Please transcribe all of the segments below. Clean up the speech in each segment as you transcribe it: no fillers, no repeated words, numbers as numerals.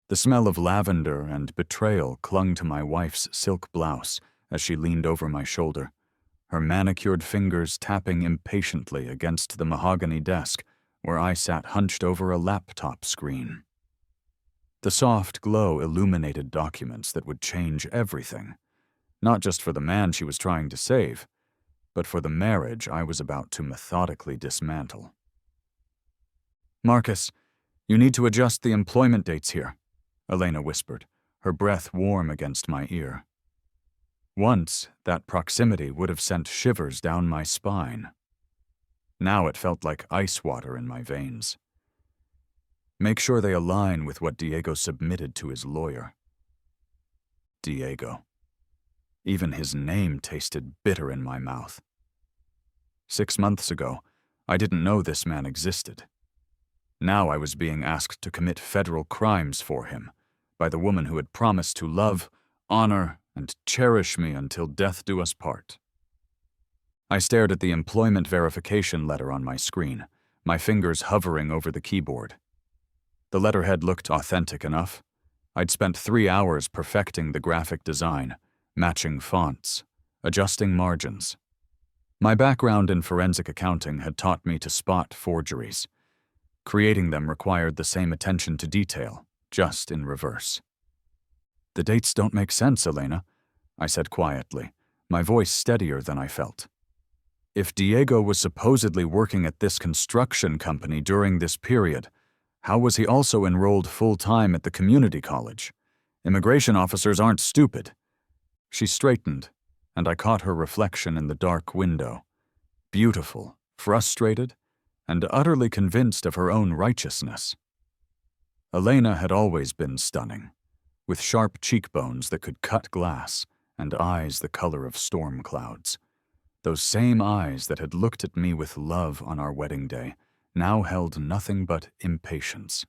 The smell of lavender and betrayal clung to my wife's silk blouse as she leaned over my shoulder, her manicured fingers tapping impatiently against the mahogany desk where I sat hunched over a laptop screen. The soft glow illuminated documents that would change everything, not just for the man she was trying to save, but for the marriage I was about to methodically dismantle. "Marcus, you need to adjust the employment dates here," Elena whispered, her breath warm against my ear. Once, that proximity would have sent shivers down my spine. Now it felt like ice water in my veins. "Make sure they align with what Diego submitted to his lawyer." Diego. Even his name tasted bitter in my mouth. 6 months ago, I didn't know this man existed. Now I was being asked to commit federal crimes for him by the woman who had promised to love, honor, and cherish me until death do us part. I stared at the employment verification letter on my screen, my fingers hovering over the keyboard. The letterhead looked authentic enough. I'd spent 3 hours perfecting the graphic design, matching fonts, adjusting margins. My background in forensic accounting had taught me to spot forgeries. Creating them required the same attention to detail, just in reverse. "The dates don't make sense, Elena," I said quietly, my voice steadier than I felt. If Diego was supposedly working at this construction company during this period, how was he also enrolled full-time at the community college? Immigration officers aren't stupid. She straightened, and I caught her reflection in the dark window. Beautiful, frustrated, and utterly convinced of her own righteousness. Elena had always been stunning, with sharp cheekbones that could cut glass and eyes the color of storm clouds. Those same eyes that had looked at me with love on our wedding day now held nothing but impatience.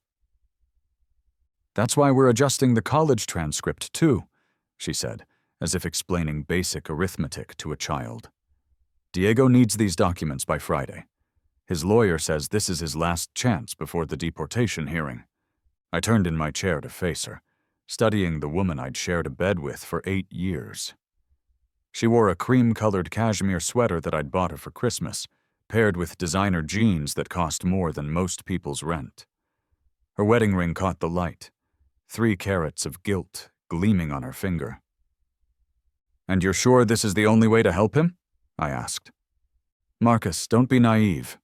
"That's why we're adjusting the college transcript, too," she said, as if explaining basic arithmetic to a child. "Diego needs these documents by Friday. His lawyer says this is his last chance before the deportation hearing." I turned in my chair to face her, studying the woman I'd shared a bed with for 8 years. She wore a cream-colored cashmere sweater that I'd bought her for Christmas, paired with designer jeans that cost more than most people's rent. Her wedding ring caught the light, 3 carats of gilt gleaming on her finger. "And you're sure this is the only way to help him?" I asked. "Marcus, don't be naive."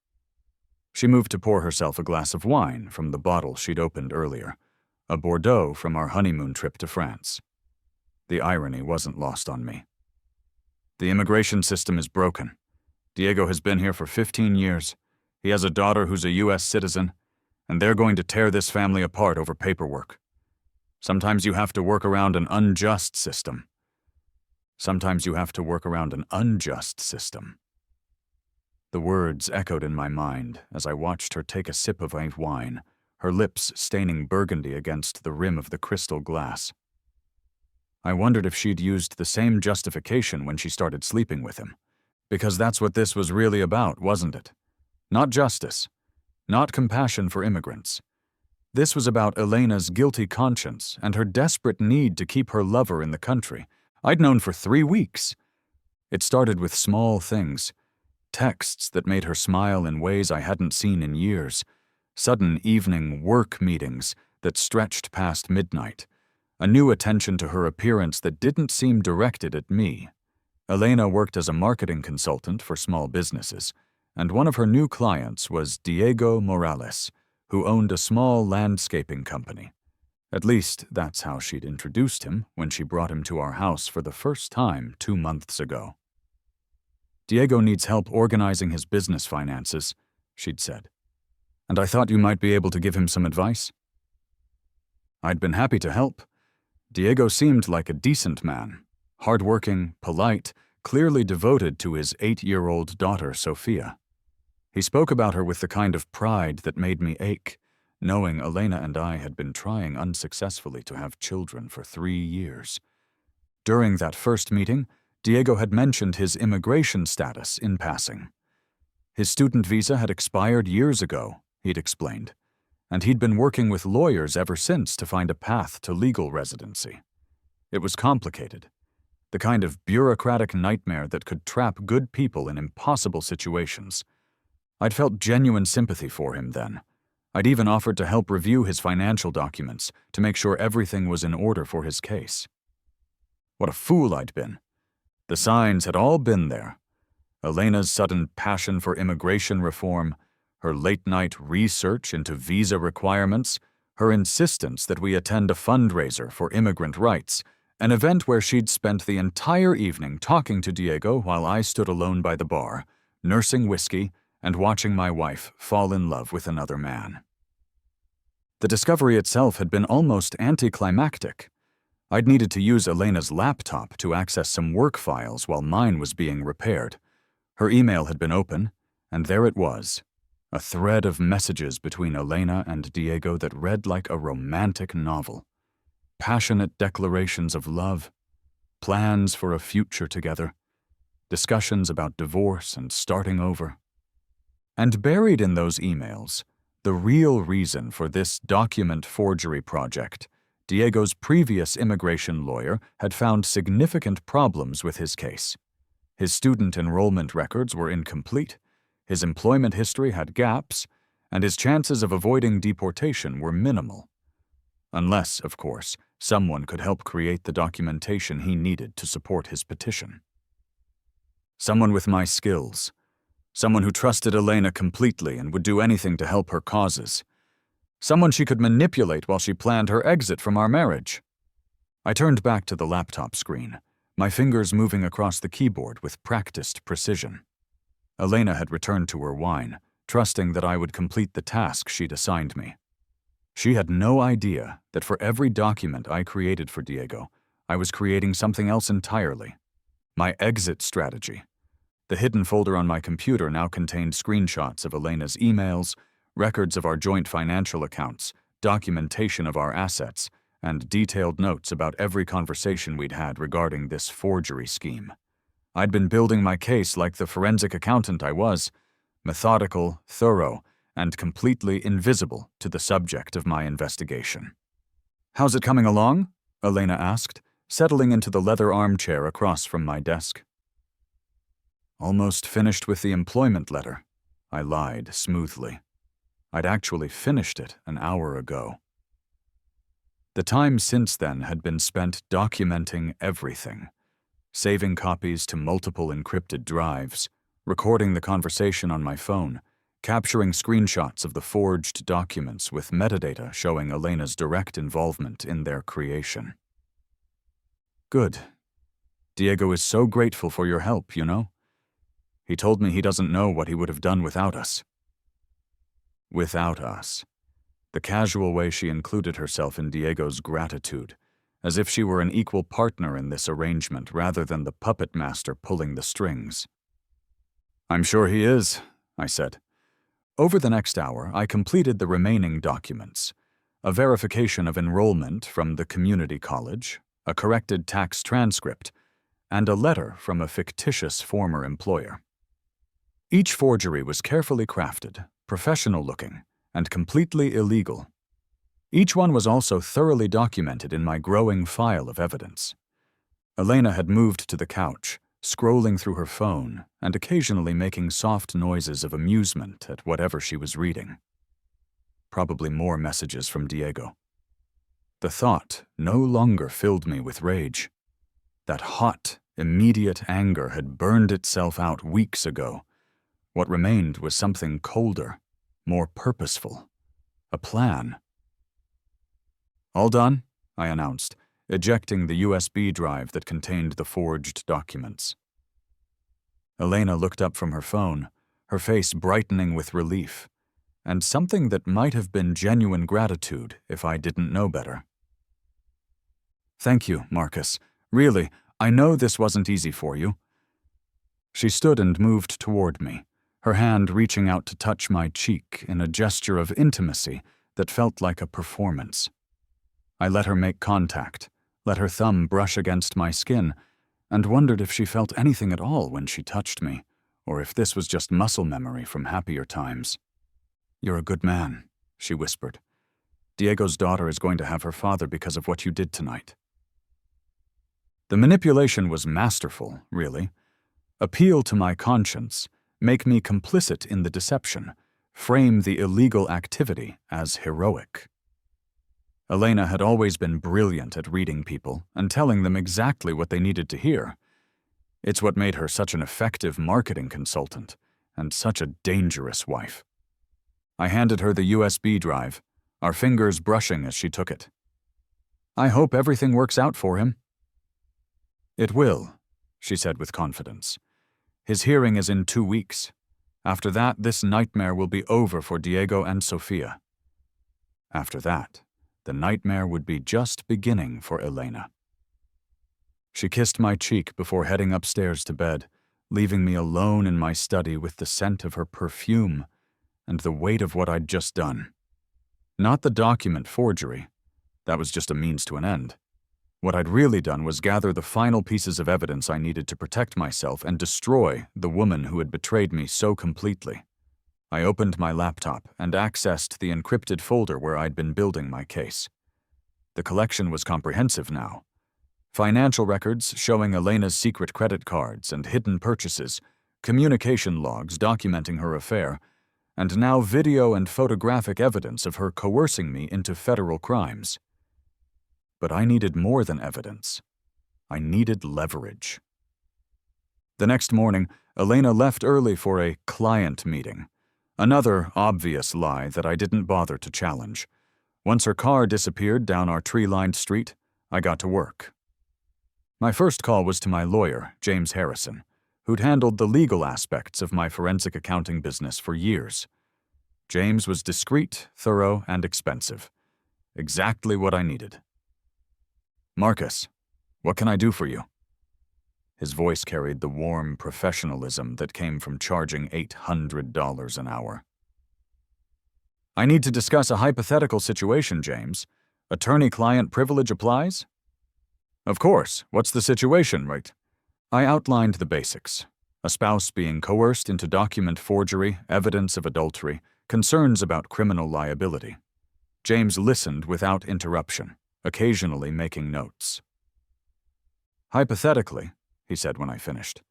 She moved to pour herself a glass of wine from the bottle she'd opened earlier, a Bordeaux from our honeymoon trip to France. The irony wasn't lost on me. "The immigration system is broken. Diego has been here for 15 years. He has a daughter who's a U.S. citizen, and they're going to tear this family apart over paperwork. Sometimes you have to work around an unjust system. Sometimes you have to work around an unjust system." The words echoed in my mind as I watched her take a sip of white wine, her lips staining burgundy against the rim of the crystal glass. I wondered if she'd used the same justification when she started sleeping with him. Because that's what this was really about, wasn't it? Not justice. Not compassion for immigrants. This was about Elena's guilty conscience and her desperate need to keep her lover in the country. I'd known for 3 weeks. It started with small things. Texts that made her smile in ways I hadn't seen in years. Sudden evening work meetings that stretched past midnight. A new attention to her appearance that didn't seem directed at me. Elena worked as a marketing consultant for small businesses, and one of her new clients was Diego Morales, who owned a small landscaping company. At least, that's how she'd introduced him when she brought him to our house for the first time 2 months ago. "Diego needs help organizing his business finances," she'd said. "And I thought you might be able to give him some advice." I'd been happy to help. Diego seemed like a decent man, hardworking, polite, clearly devoted to his 8-year-old daughter, Sophia. He spoke about her with the kind of pride that made me ache, knowing Elena and I had been trying unsuccessfully to have children for 3 years. During that first meeting, Diego had mentioned his immigration status in passing. His student visa had expired years ago, he'd explained, and he'd been working with lawyers ever since to find a path to legal residency. It was complicated, the kind of bureaucratic nightmare that could trap good people in impossible situations. I'd felt genuine sympathy for him then. I'd even offered to help review his financial documents to make sure everything was in order for his case. What a fool I'd been. The signs had all been there. Elena's sudden passion for immigration reform, her late-night research into visa requirements, her insistence that we attend a fundraiser for immigrant rights, an event where she'd spent the entire evening talking to Diego while I stood alone by the bar, nursing whiskey and watching my wife fall in love with another man. The discovery itself had been almost anticlimactic. I'd needed to use Elena's laptop to access some work files while mine was being repaired. Her email had been open, and there it was, a thread of messages between Elena and Diego that read like a romantic novel. Passionate declarations of love, plans for a future together, discussions about divorce and starting over. And buried in those emails, the real reason for this document forgery project. Diego's previous immigration lawyer had found significant problems with his case. His student enrollment records were incomplete, his employment history had gaps, and his chances of avoiding deportation were minimal. Unless, of course, someone could help create the documentation he needed to support his petition. Someone with my skills. Someone who trusted Elena completely and would do anything to help her causes. Someone she could manipulate while she planned her exit from our marriage. I turned back to the laptop screen, my fingers moving across the keyboard with practiced precision. Elena had returned to her wine, trusting that I would complete the task she'd assigned me. She had no idea that for every document I created for Diego, I was creating something else entirely. My exit strategy. The hidden folder on my computer now contained screenshots of Elena's emails, records of our joint financial accounts, documentation of our assets, and detailed notes about every conversation we'd had regarding this forgery scheme. I'd been building my case like the forensic accountant I was, methodical, thorough, and completely invisible to the subject of my investigation. "How's it coming along?" Elena asked, settling into the leather armchair across from my desk. "Almost finished with the employment letter," I lied smoothly. I'd actually finished it an hour ago. The time since then had been spent documenting everything, saving copies to multiple encrypted drives, recording the conversation on my phone, capturing screenshots of the forged documents with metadata showing Elena's direct involvement in their creation. "Good. Diego is so grateful for your help, you know? He told me he doesn't know what he would have done without us." Without us. The casual way she included herself in Diego's gratitude, as if she were an equal partner in this arrangement rather than the puppet master pulling the strings. "I'm sure he is," I said. Over the next hour, I completed the remaining documents: a verification of enrollment from the community college, a corrected tax transcript, and a letter from a fictitious former employer. Each forgery was carefully crafted, professional-looking, and completely illegal. Each one was also thoroughly documented in my growing file of evidence. Elena had moved to the couch, scrolling through her phone and occasionally making soft noises of amusement at whatever she was reading. Probably more messages from Diego. The thought no longer filled me with rage. That hot, immediate anger had burned itself out weeks ago. What remained was something colder, more purposeful. A plan. "All done," I announced, ejecting the USB drive that contained the forged documents. Elena looked up from her phone, her face brightening with relief, and something that might have been genuine gratitude if I didn't know better. "Thank you, Marcus. Really, I know this wasn't easy for you." She stood and moved toward me, her hand reaching out to touch my cheek in a gesture of intimacy that felt like a performance. I let her make contact, let her thumb brush against my skin, and wondered if she felt anything at all when she touched me, or if this was just muscle memory from happier times. "You're a good man," she whispered, Diego's daughter is going to have her father because of what you did tonight. The manipulation was masterful, really. Appeal to my conscience, make me complicit in the deception, frame the illegal activity as heroic. Elena had always been brilliant at reading people and telling them exactly what they needed to hear. It's what made her such an effective marketing consultant and such a dangerous wife. I handed her the USB drive, our fingers brushing as she took it. I hope everything works out for him. It will, she said with confidence. His hearing is in 2 weeks. After that, this nightmare will be over for Diego and Sofia. After that, the nightmare would be just beginning for Elena. She kissed my cheek before heading upstairs to bed, leaving me alone in my study with the scent of her perfume and the weight of what I'd just done. Not the document forgery. That was just a means to an end. What I'd really done was gather the final pieces of evidence I needed to protect myself and destroy the woman who had betrayed me so completely. I opened my laptop and accessed the encrypted folder where I'd been building my case. The collection was comprehensive now. Financial records showing Elena's secret credit cards and hidden purchases, communication logs documenting her affair, and now video and photographic evidence of her coercing me into federal crimes. But I needed more than evidence. I needed leverage. The next morning, Elena left early for a client meeting. Another obvious lie that I didn't bother to challenge. Once her car disappeared down our tree-lined street, I got to work. My first call was to my lawyer, James Harrison, who'd handled the legal aspects of my forensic accounting business for years. James was discreet, thorough, and expensive. Exactly what I needed. Marcus, what can I do for you? His voice carried the warm professionalism that came from charging $800 an hour. I need to discuss a hypothetical situation, James. Attorney-client privilege applies? Of course. What's the situation, right? I outlined the basics. A spouse being coerced into document forgery, evidence of adultery, concerns about criminal liability. James listened without interruption, occasionally making notes. Hypothetically, he said when I finished,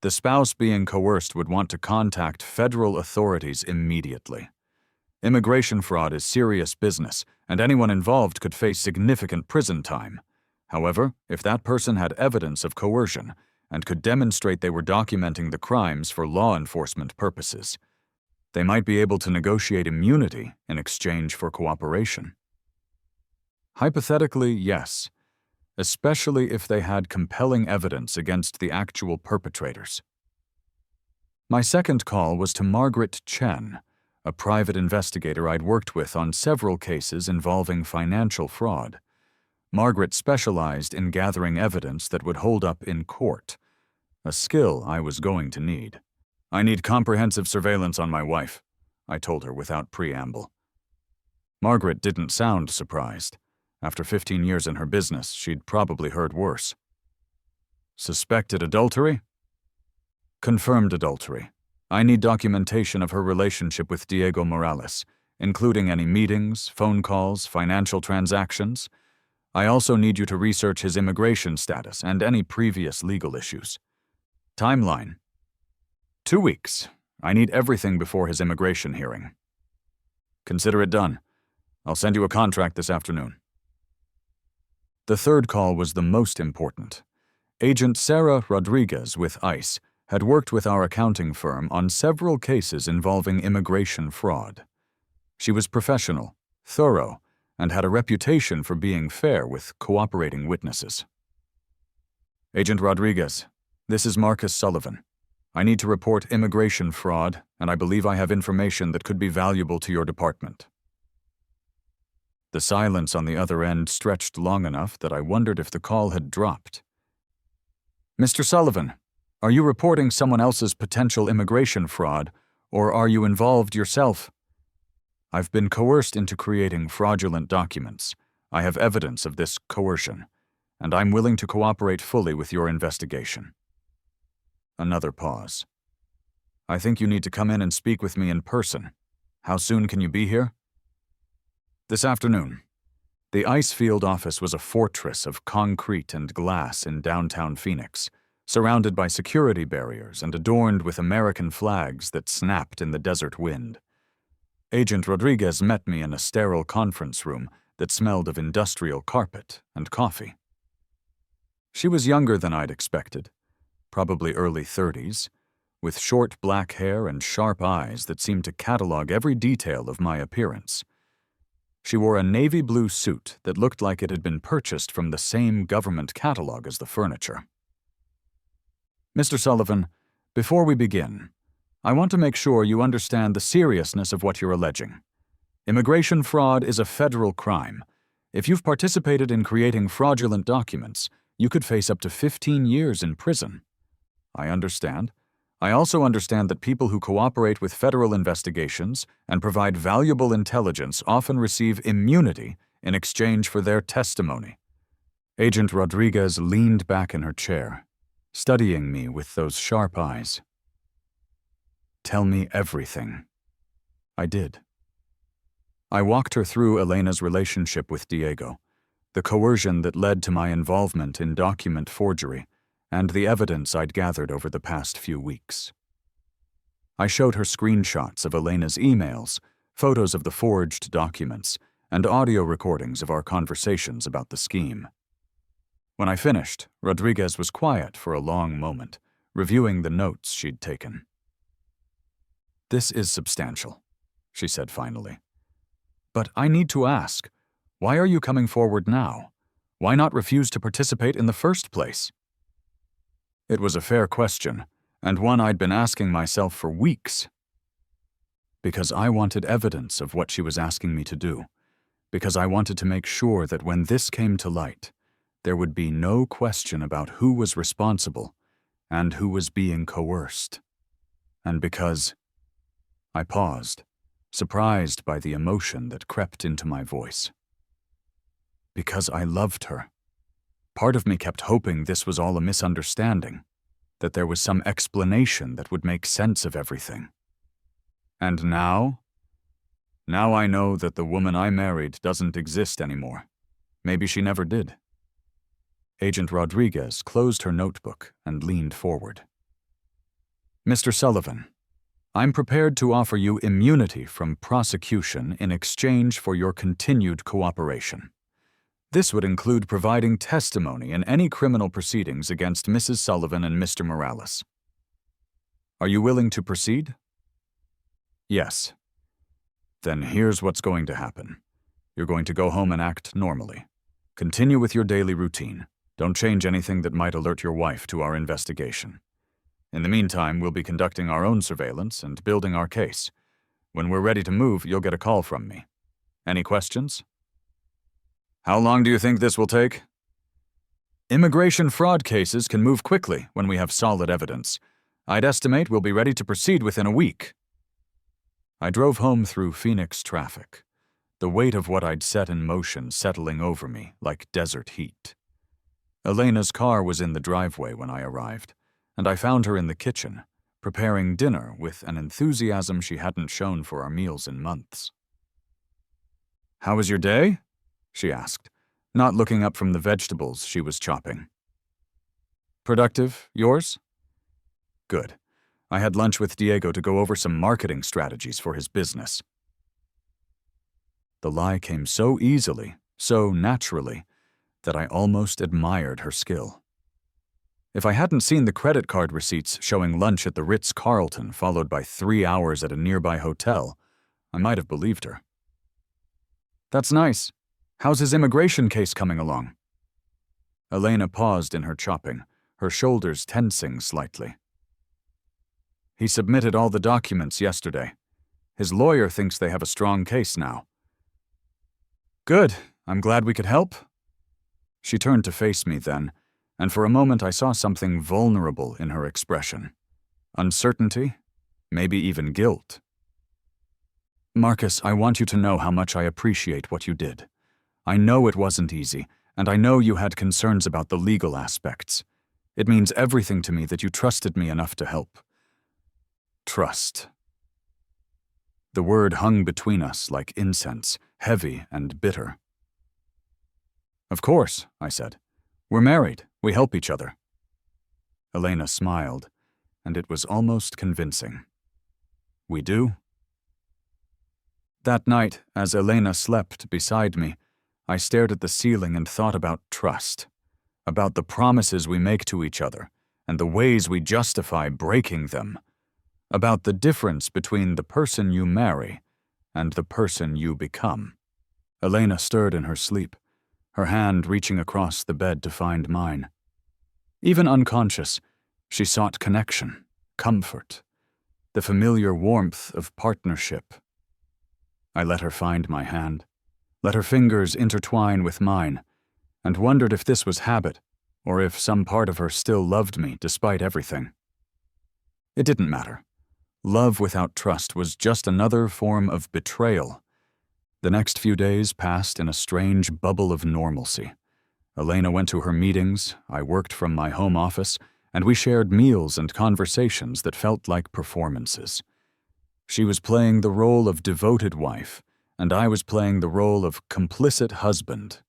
the spouse being coerced would want to contact federal authorities immediately. Immigration fraud is serious business, and anyone involved could face significant prison time. However, if that person had evidence of coercion and could demonstrate they were documenting the crimes for law enforcement purposes, they might be able to negotiate immunity in exchange for cooperation. Hypothetically, yes, especially if they had compelling evidence against the actual perpetrators. My second call was to Margaret Chen, a private investigator I'd worked with on several cases involving financial fraud. Margaret specialized in gathering evidence that would hold up in court, a skill I was going to need. I need comprehensive surveillance on my wife, I told her without preamble. Margaret didn't sound surprised. After 15 years in her business, she'd probably heard worse. Suspected adultery? Confirmed adultery. I need documentation of her relationship with Diego Morales, including any meetings, phone calls, financial transactions. I also need you to research his immigration status and any previous legal issues. Timeline: 2 weeks. I need everything before his immigration hearing. Consider it done. I'll send you a contract this afternoon. The third call was the most important. Agent Sarah Rodriguez with ICE had worked with our accounting firm on several cases involving immigration fraud. She was professional, thorough, and had a reputation for being fair with cooperating witnesses. Agent Rodriguez, this is Marcus Sullivan. I need to report immigration fraud, and I believe I have information that could be valuable to your department. The silence on the other end stretched long enough that I wondered if the call had dropped. Mr. Sullivan, are you reporting someone else's potential immigration fraud, or are you involved yourself? I've been coerced into creating fraudulent documents. I have evidence of this coercion, and I'm willing to cooperate fully with your investigation. Another pause. I think you need to come in and speak with me in person. How soon can you be here? This afternoon. The ice field office was a fortress of concrete and glass in downtown Phoenix, surrounded by security barriers and adorned with American flags that snapped in the desert wind. Agent Rodriguez met me in a sterile conference room that smelled of industrial carpet and coffee. She was younger than I'd expected, probably early 30s, with short black hair and sharp eyes that seemed to catalog every detail of my appearance. She wore a navy blue suit that looked like it had been purchased from the same government catalog as the furniture. Mr. Sullivan, before we begin, I want to make sure you understand the seriousness of what you're alleging. Immigration fraud is a federal crime. If you've participated in creating fraudulent documents, you could face up to 15 years in prison. I understand. I also understand that people who cooperate with federal investigations and provide valuable intelligence often receive immunity in exchange for their testimony. Agent Rodriguez leaned back in her chair, studying me with those sharp eyes. Tell me everything. I did. I walked her through Elena's relationship with Diego, the coercion that led to my involvement in document forgery, and the evidence I'd gathered over the past few weeks. I showed her screenshots of Elena's emails, photos of the forged documents, and audio recordings of our conversations about the scheme. When I finished, Rodriguez was quiet for a long moment, reviewing the notes she'd taken. "This is substantial," she said finally. "But I need to ask, why are you coming forward now? Why not refuse to participate in the first place?" It was a fair question, and one I'd been asking myself for weeks. Because I wanted evidence of what she was asking me to do. Because I wanted to make sure that when this came to light, there would be no question about who was responsible and who was being coerced. And because... I paused, surprised by the emotion that crept into my voice. Because I loved her. Part of me kept hoping this was all a misunderstanding, that there was some explanation that would make sense of everything. And now? Now I know that the woman I married doesn't exist anymore. Maybe she never did. Agent Rodriguez closed her notebook and leaned forward. "Mr. Sullivan, I'm prepared to offer you immunity from prosecution in exchange for your continued cooperation. This would include providing testimony in any criminal proceedings against Mrs. Sullivan and Mr. Morales. Are you willing to proceed?" "Yes." "Then here's what's going to happen. You're going to go home and act normally. Continue with your daily routine. Don't change anything that might alert your wife to our investigation. In the meantime, we'll be conducting our own surveillance and building our case. When we're ready to move, you'll get a call from me. Any questions?" "How long do you think this will take?" "Immigration fraud cases can move quickly when we have solid evidence. I'd estimate we'll be ready to proceed within a week." I drove home through Phoenix traffic, the weight of what I'd set in motion settling over me like desert heat. Elena's car was in the driveway when I arrived, and I found her in the kitchen, preparing dinner with an enthusiasm she hadn't shown for our meals in months. "How was your day?" she asked, not looking up from the vegetables she was chopping. "Productive. Yours?" "Good. I had lunch with Diego to go over some marketing strategies for his business." The lie came so easily, so naturally, that I almost admired her skill. If I hadn't seen the credit card receipts showing lunch at the Ritz-Carlton followed by 3 hours at a nearby hotel, I might have believed her. "That's nice. How's his immigration case coming along?" Elena paused in her chopping, her shoulders tensing slightly. "He submitted all the documents yesterday. His lawyer thinks they have a strong case now." "Good. I'm glad we could help." She turned to face me then, and for a moment I saw something vulnerable in her expression. Uncertainty, maybe even guilt. "Marcus, I want you to know how much I appreciate what you did. I know it wasn't easy, and I know you had concerns about the legal aspects. It means everything to me that you trusted me enough to help." Trust. The word hung between us like incense, heavy and bitter. "Of course," I said. "We're married. We help each other." Elena smiled, and it was almost convincing. "We do?" That night, as Elena slept beside me, I stared at the ceiling and thought about trust, about the promises we make to each other and the ways we justify breaking them, about the difference between the person you marry and the person you become. Elena stirred in her sleep, her hand reaching across the bed to find mine. Even unconscious, she sought connection, comfort, the familiar warmth of partnership. I let her find my hand, let her fingers intertwine with mine, and wondered if this was habit, or if some part of her still loved me despite everything. It didn't matter. Love without trust was just another form of betrayal. The next few days passed in a strange bubble of normalcy. Elena went to her meetings, I worked from my home office, and we shared meals and conversations that felt like performances. She was playing the role of devoted wife, and I was playing the role of complicit husband.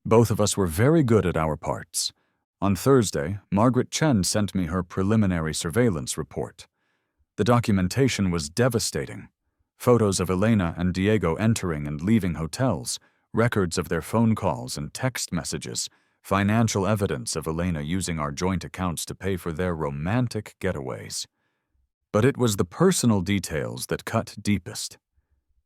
Both of us were very good at our parts. On Thursday, Margaret Chen sent me her preliminary surveillance report. The documentation was devastating. Photos of Elena and Diego entering and leaving hotels, records of their phone calls and text messages, financial evidence of Elena using our joint accounts to pay for their romantic getaways. But it was the personal details that cut deepest.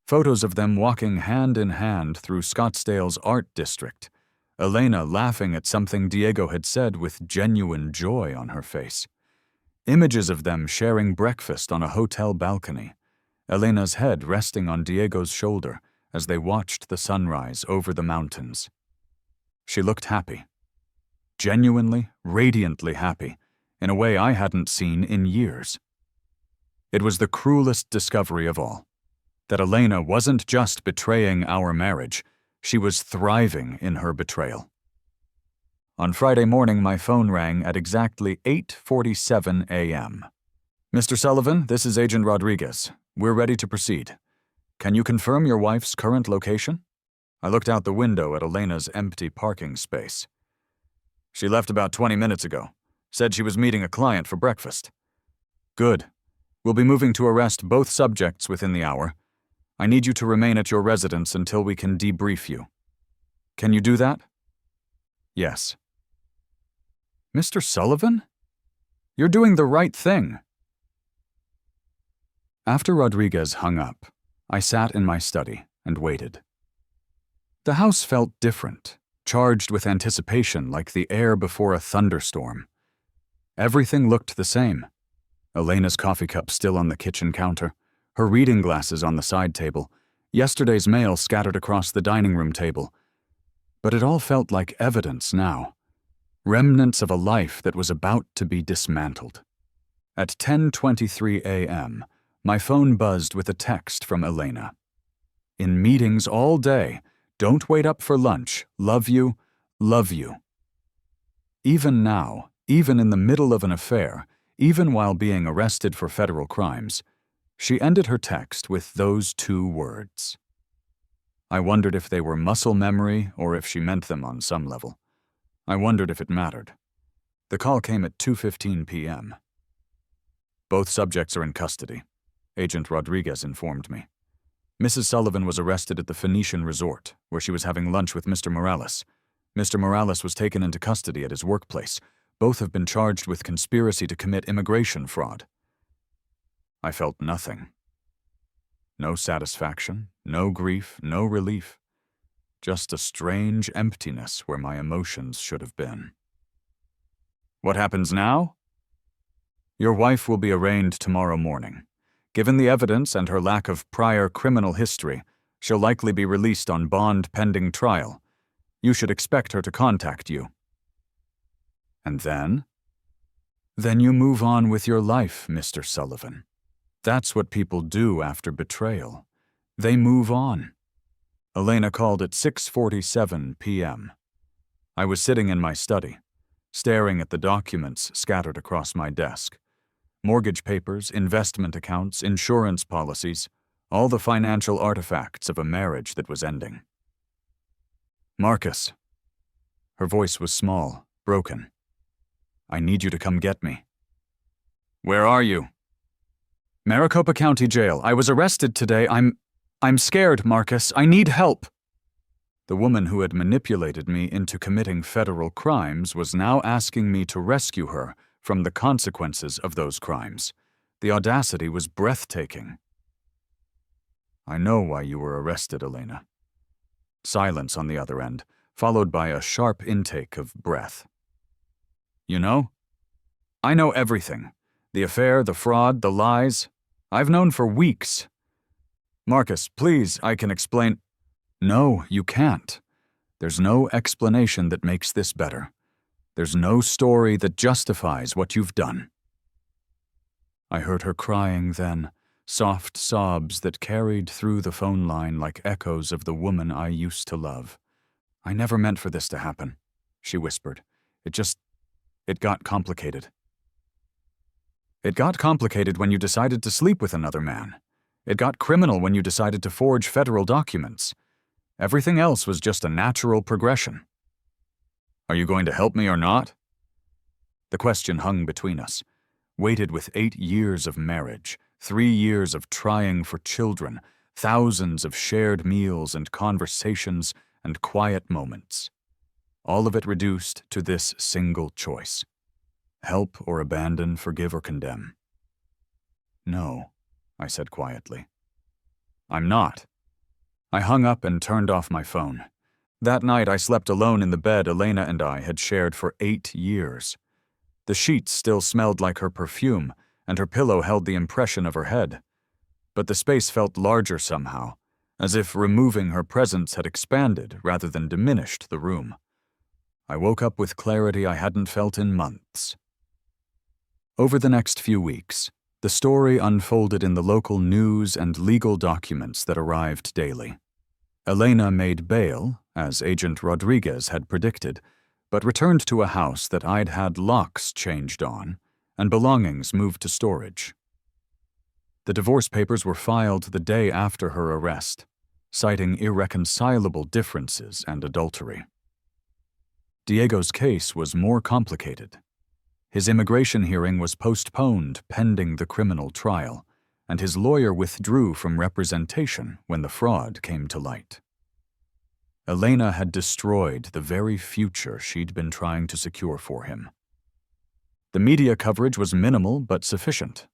Photos of them walking hand in hand through Scottsdale's art district, Elena laughing at something Diego had said with genuine joy on her face. Images of them sharing breakfast on a hotel balcony, Elena's head resting on Diego's shoulder as they watched the sunrise over the mountains. She looked happy. Genuinely, radiantly happy, in a way I hadn't seen in years. It was the cruelest discovery of all, that Elena wasn't just betraying our marriage, she was thriving in her betrayal. On Friday morning, my phone rang at exactly 8:47 a.m. "Mr. Sullivan, this is Agent Rodriguez. We're ready to proceed. Can you confirm your wife's current location?" I looked out the window at Elena's empty parking space. "She left about 20 minutes ago. Said she was meeting a client for breakfast." "Good. We'll be moving to arrest both subjects within the hour. I need you to remain at your residence until we can debrief you. Can you do that?" "Yes." "Mr. Sullivan? You're doing the right thing." After Rodriguez hung up, I sat in my study and waited. The house felt different, charged with anticipation like the air before a thunderstorm. Everything looked the same. Elena's coffee cup still on the kitchen counter, her reading glasses on the side table, yesterday's mail scattered across the dining room table. But it all felt like evidence now, remnants of a life that was about to be dismantled. At 10:23 a.m., my phone buzzed with a text from Elena. "In meetings all day, don't wait up for lunch, love you, love you." Even now, even in the middle of an affair, even while being arrested for federal crimes, she ended her text with those two words. I wondered if they were muscle memory or if she meant them on some level. I wondered if it mattered. The call came at 2:15 p.m. "Both subjects are in custody," Agent Rodriguez informed me. "Mrs. Sullivan was arrested at the Phoenician Resort, where she was having lunch with Mr. Morales. Mr. Morales was taken into custody at his workplace. Both have been charged with conspiracy to commit immigration fraud." I felt nothing. No satisfaction, no grief, no relief. Just a strange emptiness where my emotions should have been. "What happens now?" "Your wife will be arraigned tomorrow morning. Given the evidence and her lack of prior criminal history, she'll likely be released on bond pending trial. You should expect her to contact you." "And then?" "Then you move on with your life, Mr. Sullivan. That's what people do after betrayal. They move on." Elena called at 6:47 p.m. I was sitting in my study, staring at the documents scattered across my desk. Mortgage papers, investment accounts, insurance policies, all the financial artifacts of a marriage that was ending. Marcus. Her voice was small, broken. I need you to come get me. Where are you? Maricopa County Jail. I was arrested today. I'm scared, Marcus. I need help. The woman who had manipulated me into committing federal crimes was now asking me to rescue her from the consequences of those crimes. The audacity was breathtaking. I know why you were arrested, Elena. Silence on the other end, followed by a sharp intake of breath. You know? I know everything. The affair, the fraud, the lies. I've known for weeks. Marcus, please, I can explain. No, you can't. There's no explanation that makes this better. There's no story that justifies what you've done. I heard her crying then, soft sobs that carried through the phone line like echoes of the woman I used to love. I never meant for this to happen, she whispered. It got complicated. It got complicated when you decided to sleep with another man. It got criminal when you decided to forge federal documents. Everything else was just a natural progression. Are you going to help me or not? The question hung between us, weighted with 8 years of marriage, 3 years of trying for children, thousands of shared meals and conversations and quiet moments. All of it reduced to this single choice. Help or abandon, forgive or condemn. No, I said quietly. I'm not. I hung up and turned off my phone. That night I slept alone in the bed Elena and I had shared for 8 years. The sheets still smelled like her perfume, and her pillow held the impression of her head. But the space felt larger somehow, as if removing her presence had expanded rather than diminished the room. I woke up with clarity I hadn't felt in months. Over the next few weeks, the story unfolded in the local news and legal documents that arrived daily. Elena made bail, as Agent Rodriguez had predicted, but returned to a house that I'd had locks changed on and belongings moved to storage. The divorce papers were filed the day after her arrest, citing irreconcilable differences and adultery. Diego's case was more complicated. His immigration hearing was postponed pending the criminal trial, and his lawyer withdrew from representation when the fraud came to light. Elena had destroyed the very future she'd been trying to secure for him. The media coverage was minimal but sufficient.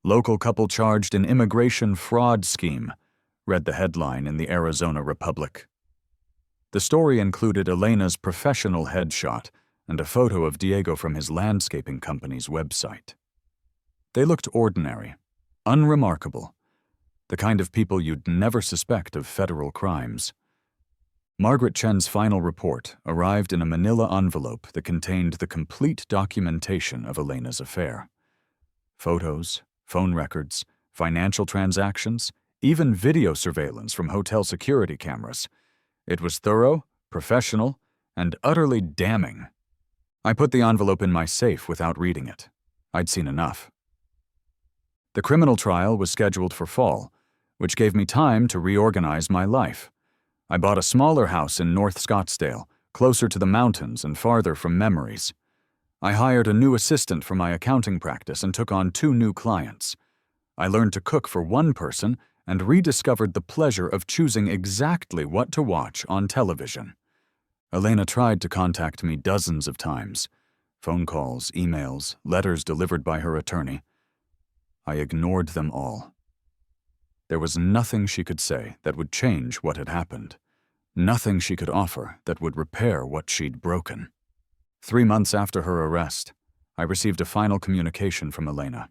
Local couple charged in immigration fraud scheme, read the headline in the Arizona Republic. The story included Elena's professional headshot and a photo of Diego from his landscaping company's website. They looked ordinary, unremarkable, the kind of people you'd never suspect of federal crimes. Margaret Chen's final report arrived in a manila envelope that contained the complete documentation of Elena's affair. Photos, phone records, financial transactions, even video surveillance from hotel security cameras. It was thorough, professional, and utterly damning. I put the envelope in my safe without reading it. I'd seen enough. The criminal trial was scheduled for fall, which gave me time to reorganize my life. I bought a smaller house in North Scottsdale, closer to the mountains and farther from memories. I hired a new assistant for my accounting practice and took on 2 new clients. I learned to cook for one person and rediscovered the pleasure of choosing exactly what to watch on television. Elena tried to contact me dozens of times. Phone calls, emails, letters delivered by her attorney. I ignored them all. There was nothing she could say that would change what had happened. Nothing she could offer that would repair what she'd broken. 3 months after her arrest, I received a final communication from Elena.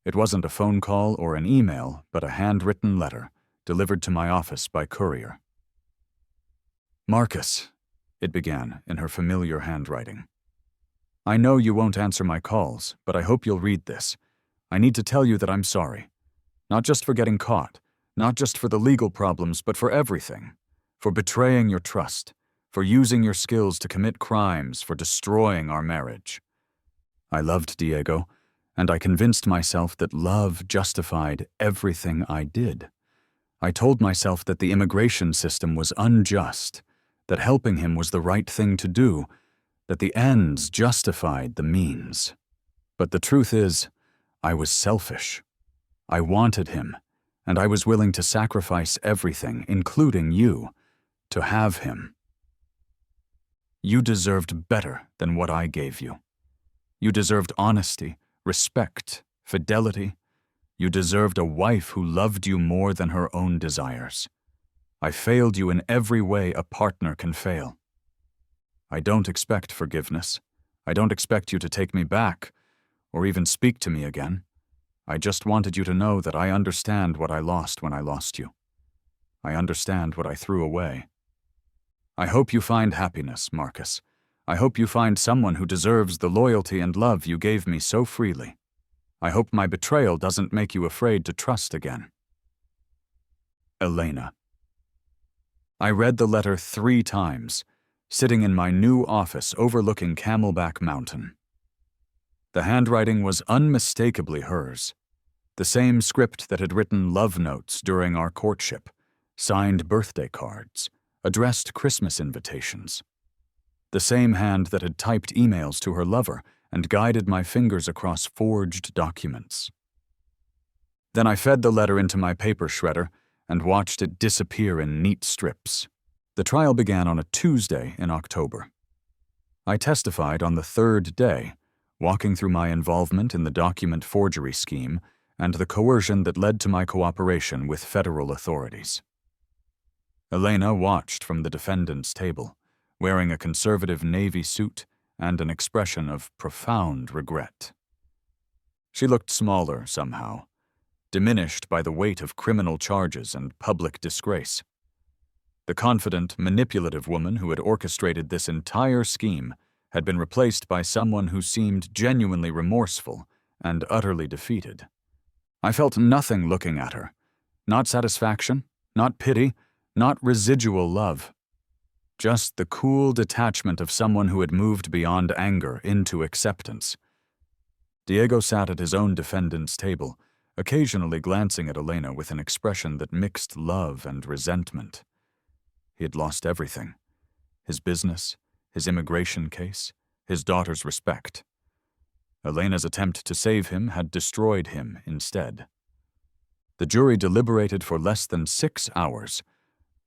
It wasn't a phone call or an email, but a handwritten letter delivered to my office by courier. Marcus, it began in her familiar handwriting. I know you won't answer my calls, but I hope you'll read this. I need to tell you that I'm sorry. Not just for getting caught, not just for the legal problems, but for everything. For betraying your trust, for using your skills to commit crimes, for destroying our marriage. I loved Diego, and I convinced myself that love justified everything I did. I told myself that the immigration system was unjust, that helping him was the right thing to do, that the ends justified the means. But the truth is, I was selfish. I wanted him, and I was willing to sacrifice everything, including you, to have him. You deserved better than what I gave you. You deserved honesty, respect, fidelity. You deserved a wife who loved you more than her own desires. I failed you in every way a partner can fail. I don't expect forgiveness. I don't expect you to take me back, or even speak to me again. I just wanted you to know that I understand what I lost when I lost you. I understand what I threw away. I hope you find happiness, Marcus. I hope you find someone who deserves the loyalty and love you gave me so freely. I hope my betrayal doesn't make you afraid to trust again. Elena. I read the letter 3 times, sitting in my new office overlooking Camelback Mountain. The handwriting was unmistakably hers, the same script that had written love notes during our courtship, signed birthday cards, addressed Christmas invitations. The same hand that had typed emails to her lover and guided my fingers across forged documents. Then I fed the letter into my paper shredder and watched it disappear in neat strips. The trial began on a Tuesday in October. I testified on the 3rd day, walking through my involvement in the document forgery scheme and the coercion that led to my cooperation with federal authorities. Elena watched from the defendant's table, wearing a conservative navy suit and an expression of profound regret. She looked smaller somehow, diminished by the weight of criminal charges and public disgrace. The confident, manipulative woman who had orchestrated this entire scheme had been replaced by someone who seemed genuinely remorseful and utterly defeated. I felt nothing looking at her, not satisfaction, not pity, not residual love. Just the cool detachment of someone who had moved beyond anger into acceptance. Diego sat at his own defendant's table, occasionally glancing at Elena with an expression that mixed love and resentment. He had lost everything: his business, his immigration case, his daughter's respect. Elena's attempt to save him had destroyed him instead. The jury deliberated for less than 6 hours.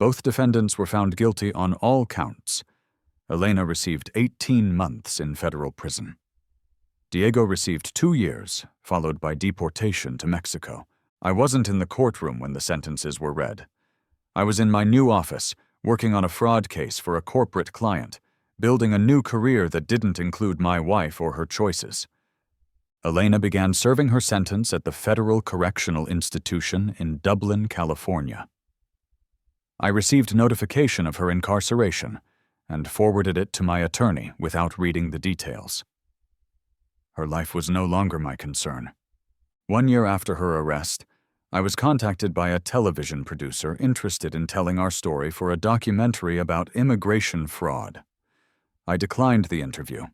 Both defendants were found guilty on all counts. Elena received 18 months in federal prison. Diego received 2 years, followed by deportation to Mexico. I wasn't in the courtroom when the sentences were read. I was in my new office, working on a fraud case for a corporate client, building a new career that didn't include my wife or her choices. Elena began serving her sentence at the Federal Correctional Institution in Dublin, California. I received notification of her incarceration and forwarded it to my attorney without reading the details. Her life was no longer my concern. 1 year after her arrest, I was contacted by a television producer interested in telling our story for a documentary about immigration fraud. I declined the interview.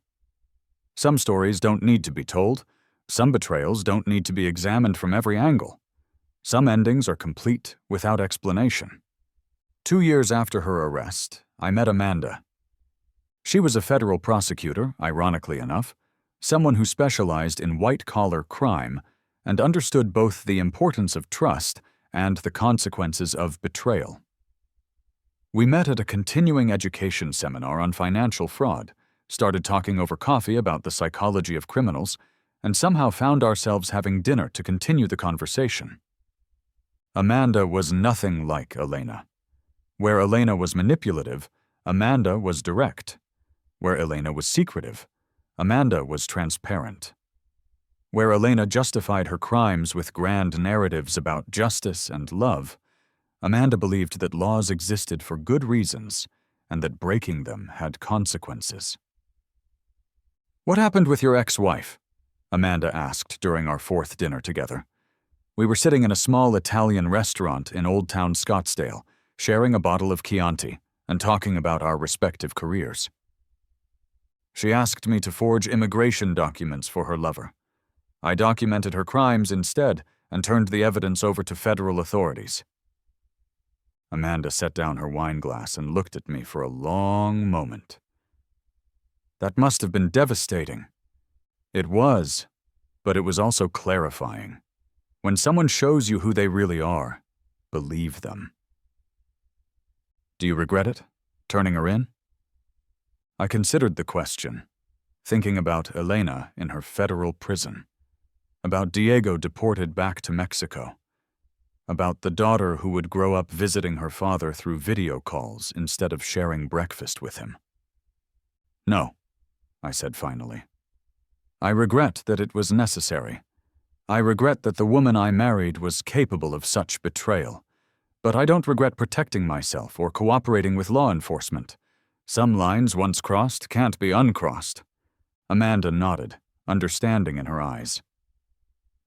Some stories don't need to be told. Some betrayals don't need to be examined from every angle. Some endings are complete without explanation. 2 years after her arrest, I met Amanda. She was a federal prosecutor, ironically enough, someone who specialized in white-collar crime and understood both the importance of trust and the consequences of betrayal. We met at a continuing education seminar on financial fraud, started talking over coffee about the psychology of criminals, and somehow found ourselves having dinner to continue the conversation. Amanda was nothing like Elena. Where Elena was manipulative, Amanda was direct. Where Elena was secretive, Amanda was transparent. Where Elena justified her crimes with grand narratives about justice and love, Amanda believed that laws existed for good reasons and that breaking them had consequences. "What happened with your ex-wife?" Amanda asked during our 4th dinner together. We were sitting in a small Italian restaurant in Old Town Scottsdale, sharing a bottle of Chianti and talking about our respective careers. "She asked me to forge immigration documents for her lover. I documented her crimes instead and turned the evidence over to federal authorities. Amanda set down her wine glass and looked at me for a long moment. That must have been devastating. It was, but it was also clarifying. When someone shows you who they really are, believe them. Do you regret it, turning her in? I considered the question, thinking about Elena in her federal prison, about Diego deported back to Mexico, about the daughter who would grow up visiting her father through video calls instead of sharing breakfast with him. No, I said finally. I regret that it was necessary. I regret that the woman I married was capable of such betrayal, but I don't regret protecting myself or cooperating with law enforcement. Some lines once crossed can't be uncrossed. Amanda nodded, understanding in her eyes.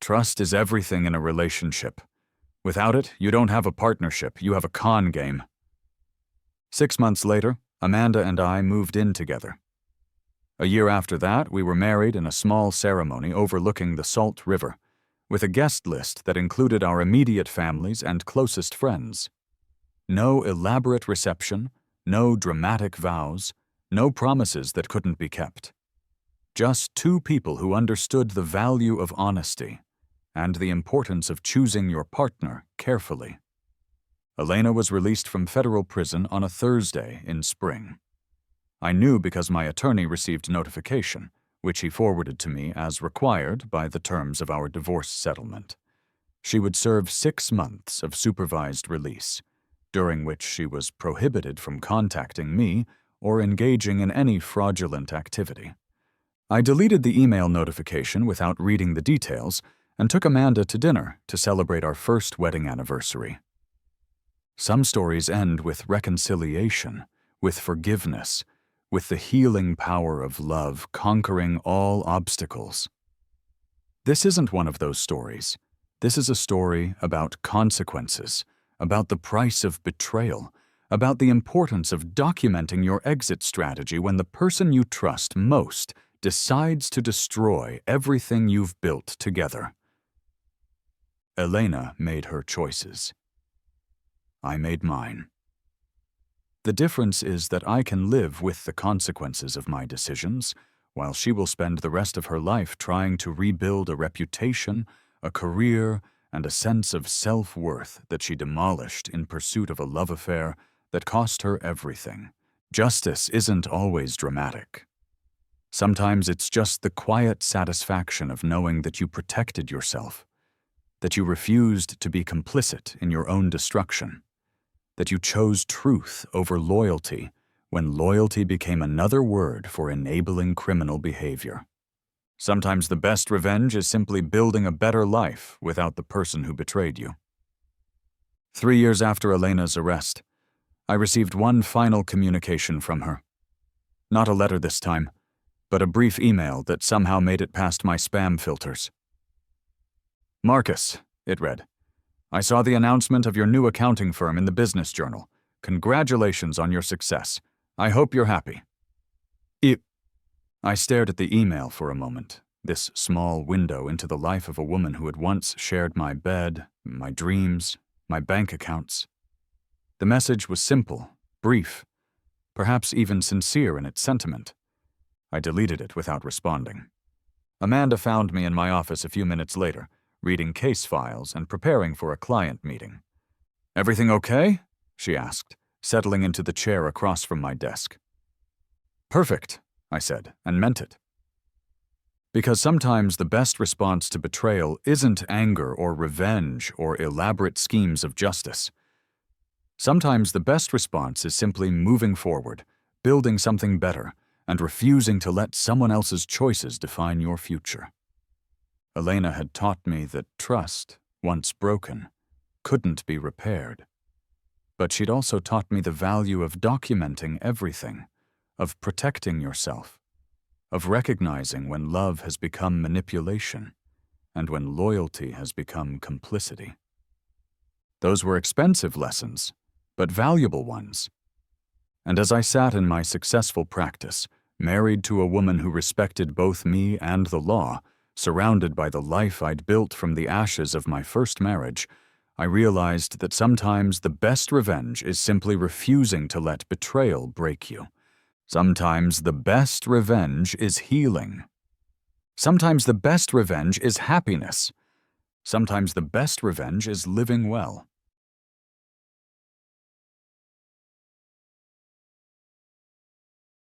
Trust is everything in a relationship. Without it, you don't have a partnership, you have a con game. 6 months later, Amanda and I moved in together. A year after that, we were married in a small ceremony overlooking the Salt River, with a guest list that included our immediate families and closest friends. No elaborate reception, no dramatic vows, no promises that couldn't be kept. Just two people who understood the value of honesty and the importance of choosing your partner carefully. Elena was released from federal prison on a Thursday in spring. I knew because my attorney received notification, which he forwarded to me as required by the terms of our divorce settlement. She would serve 6 months of supervised release, during which she was prohibited from contacting me or engaging in any fraudulent activity. I deleted the email notification without reading the details and took Amanda to dinner to celebrate our first wedding anniversary. Some stories end with reconciliation, with forgiveness, with the healing power of love conquering all obstacles. This isn't one of those stories. This is a story about consequences, about the price of betrayal, about the importance of documenting your exit strategy when the person you trust most decides to destroy everything you've built together. Elena made her choices. I made mine. The difference is that I can live with the consequences of my decisions, while she will spend the rest of her life trying to rebuild a reputation, a career, and a sense of self-worth that she demolished in pursuit of a love affair that cost her everything. Justice isn't always dramatic. Sometimes it's just the quiet satisfaction of knowing that you protected yourself, that you refused to be complicit in your own destruction, that you chose truth over loyalty when loyalty became another word for enabling criminal behavior. Sometimes the best revenge is simply building a better life without the person who betrayed you. 3 years after Elena's arrest, I received one final communication from her. Not a letter this time, but a brief email that somehow made it past my spam filters. Marcus, it read, I saw the announcement of your new accounting firm in the Business Journal. Congratulations on your success. I hope you're happy. I stared at the email for a moment, this small window into the life of a woman who had once shared my bed, my dreams, my bank accounts. The message was simple, brief, perhaps even sincere in its sentiment. I deleted it without responding. Amanda found me in my office a few minutes later, reading case files and preparing for a client meeting. Everything okay? She asked, settling into the chair across from my desk. Perfect, I said, and meant it. Because sometimes the best response to betrayal isn't anger or revenge or elaborate schemes of justice. Sometimes the best response is simply moving forward, building something better, and refusing to let someone else's choices define your future. Elena had taught me that trust, once broken, couldn't be repaired. But she'd also taught me the value of documenting everything, of protecting yourself, of recognizing when love has become manipulation, and when loyalty has become complicity. Those were expensive lessons, but valuable ones. And as I sat in my successful practice, married to a woman who respected both me and the law, Surrounded by the life I'd built from the ashes of my first marriage, I realized that sometimes the best revenge is simply refusing to let betrayal break you. Sometimes the best revenge is healing. Sometimes the best revenge is happiness. Sometimes the best revenge is living well.